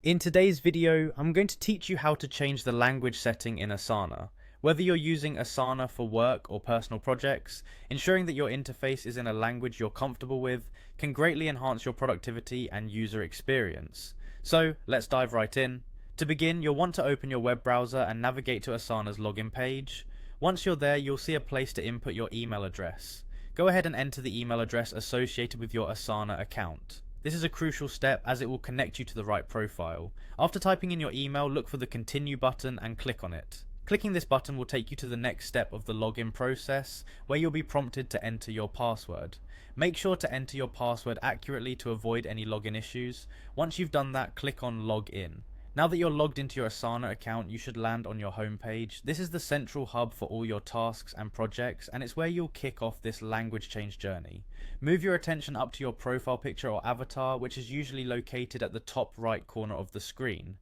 In today's video, I'm going to teach you how to change the language setting in Asana. Whether you're using Asana for work or personal projects, ensuring that your interface is in a language you're comfortable with can greatly enhance your productivity and user experience. So let's dive right in. To begin, you'll want to open your web browser and navigate to Asana's login page. Once you're there, you'll see a place to input your email address. Go ahead and enter the email address associated with your Asana account. This is a crucial step as it will connect you to the right profile. After typing in your email, look for the continue button and click on it. Clicking this button will take you to the next step of the login process, where you'll be prompted to enter your password. Make sure to enter your password accurately to avoid any login issues. Once you've done that, click on login. Now that you're logged into your Asana account, you should land on your home page. This is the central hub for all your tasks and projects, and it's where you'll kick off this language change journey. Move your attention up to your profile picture or avatar, which is usually located at the top right corner of the screen.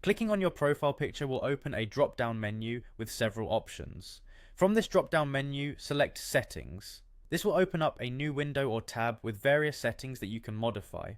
Clicking on your profile picture will open a drop-down menu with several options. From this drop-down menu, select Settings. This will open up a new window or tab with various settings that you can modify.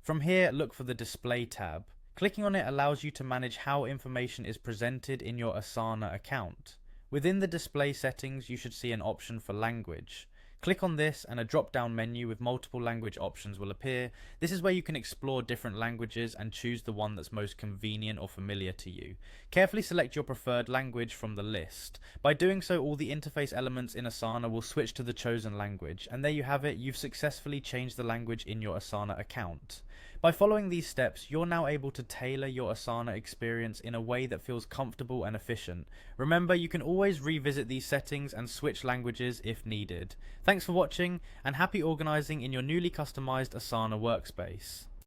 From here, look for the Display tab. Clicking on it allows you to manage how information is presented in your Asana account. Within the display settings, you should see an option for language. Click on this and a drop-down menu with multiple language options will appear. This is where you can explore different languages and choose the one that's most convenient or familiar to you. Carefully select your preferred language from the list. By doing so, all the interface elements in Asana will switch to the chosen language, and there you have it, you've successfully changed the language in your Asana account. By following these steps, you're now able to tailor your Asana experience in a way that feels comfortable and efficient. Remember, you can always revisit these settings and switch languages if needed. Thanks for watching, and happy organizing in your newly customized Asana workspace.